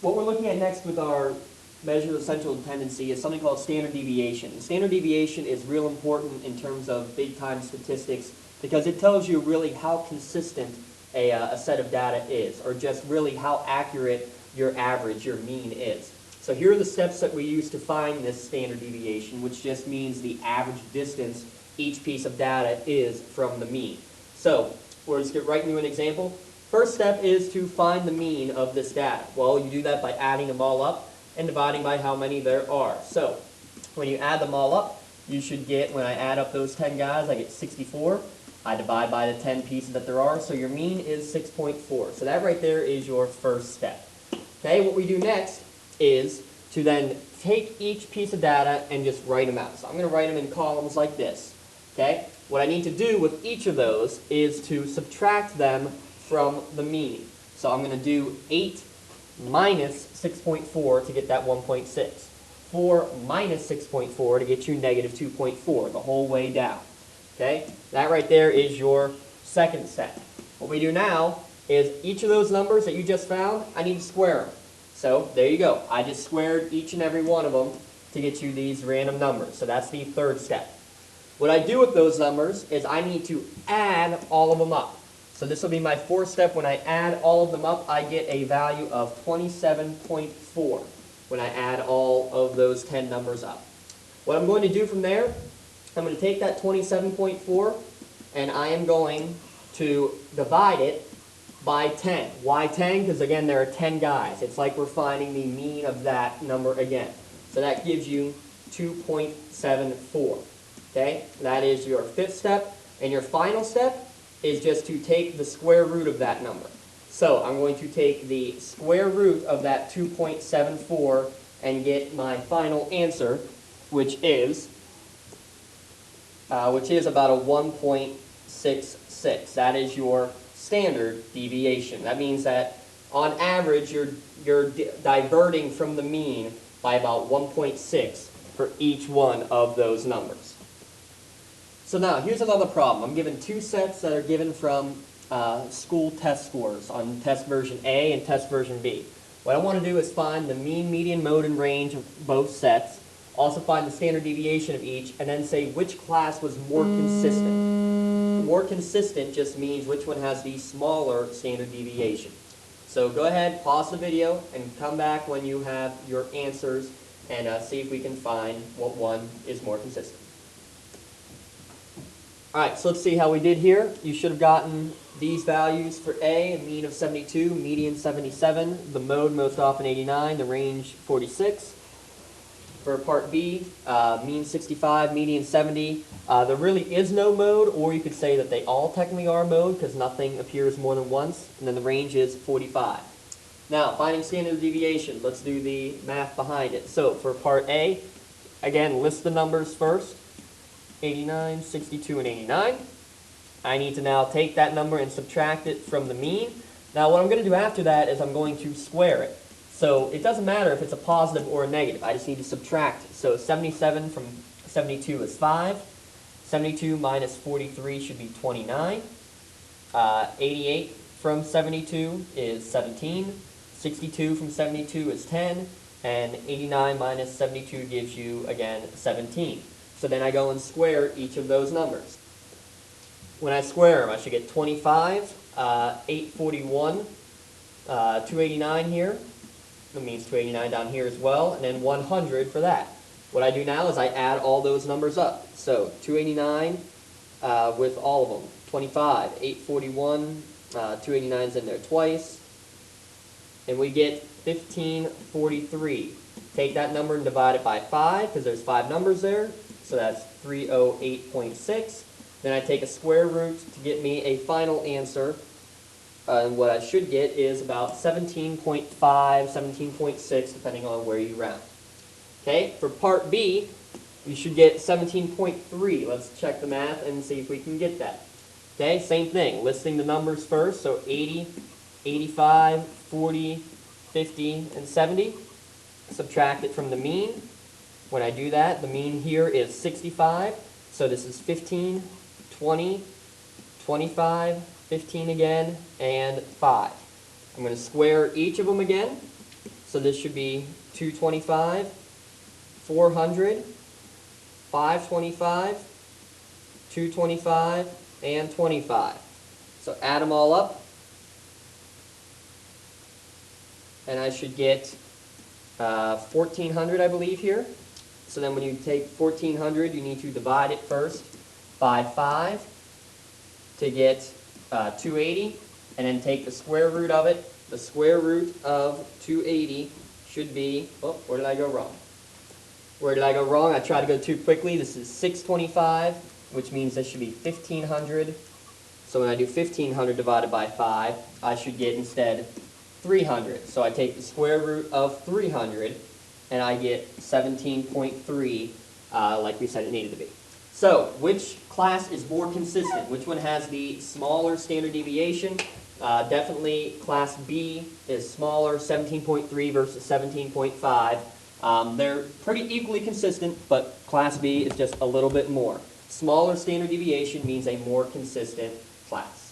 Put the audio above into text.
what we're looking at next with our measure of central tendency is something called standard deviation. Standard deviation is real important in terms of big-time statistics because it tells you really how consistent a set of data is, or just really how accurate your average, your mean is. So here are the steps that we use to find this standard deviation, which just means the average distance each piece of data is from the mean. So we'll just get right into an example. First step is to find the mean of this data. Well, you do that by adding them all up and dividing by how many there are. So when you add them all up, you should get, when I add up those 10 guys, I get 64. I divide by the 10 pieces that there are, so your mean is 6.4. So that right there is your first step. Okay, what we do next is to then take each piece of data and just write them out. So I'm going to write them in columns like this. Okay, what I need to do with each of those is to subtract them from the mean. So I'm going to do 8 minus 6.4 to get that 1.6. 4 minus 6.4 to get you negative 2.4 the whole way down. Okay, that right there is your second step. What we do now is each of those numbers that you just found, I need to square them. So there you go. I just squared each and every one of them to get you these random numbers. So that's the third step. What I do with those numbers is I need to add all of them up. So this will be my fourth step. When I add all of them up, I get a value of 27.4 when I add all of those 10 numbers up. What I'm going to do from there, I'm going to take that 27.4 and I am going to divide it by 10. Why 10? Because again, there are 10 guys. It's like we're finding the mean of that number again. So that gives you 2.74. Okay, that is your fifth step. And your final step is just to take the square root of that number. So I'm going to take the square root of that 2.74 and get my final answer, which is about a 1.66. That is your standard deviation. That means that on average you're diverting from the mean by about 1.6 for each one of those numbers. So now, here's another problem. I'm given two sets that are given from school test scores on test version A and test version B. What I want to do is find the mean, median, mode, and range of both sets, also find the standard deviation of each, and then say which class was more consistent. More consistent just means which one has the smaller standard deviation. So go ahead, pause the video, and come back when you have your answers and see if we can find what one is more consistent. Alright, so let's see how we did here. You should have gotten these values for A, a mean of 72, median 77, the mode most often 89, the range 46. For part B, mean 65, median 70. There really is no mode, or you could say that they all technically are mode because nothing appears more than once, and then the range is 45. Now, finding standard deviation, let's do the math behind it. So for part A, again, list the numbers first. 89, 62, and 89. I need to now take that number and subtract it from the mean. Now what I'm going to do after that is I'm going to square it. So it doesn't matter if it's a positive or a negative. I just need to subtract it. So 77 from 72 is 5. 72 minus 43 should be 29. 88 from 72 is 17. 62 from 72 is 10. And 89 minus 72 gives you, again, 17. So then I go and square each of those numbers. When I square them, I should get 25, 841, 289 here. That means 289 down here as well, and then 100 for that. What I do now is I add all those numbers up. So 289 with all of them. 25, 841, 289's in there twice. And we get 1543. Take that number and divide it by 5, because there's 5 numbers there. So that's 308.6. Then I take a square root to get me a final answer. And what I should get is about 17.5, 17.6, depending on where you round. Okay, for part B, you should get 17.3. Let's check the math and see if we can get that. Okay, same thing, listing the numbers first. So 80, 85, 40, 50, and 70. Subtract it from the mean. When I do that, the mean here is 65. So this is 15, 20, 25, 15 again, and 5. I'm going to square each of them again. So So this should be 225, 400, 525, 225, and 25. So add them all up, and I should get 1,400, I believe, here. So then when you take 1,400, you need to divide it first by 5 to get 280, and then take the square root of it. The square root of 280 should be, oh, where did I go wrong? Where did I go wrong? I tried to go too quickly. This is 625, which means this should be 1,500. So when I do 1,500 divided by 5, I should get instead 300. So I take the square root of 300, and I get 17.3, like we said it needed to be. So which class is more consistent? Which one has the smaller standard deviation? Definitely class B is smaller, 17.3 versus 17.5. They're pretty equally consistent, but class B is just a little bit more. Smaller standard deviation means a more consistent class.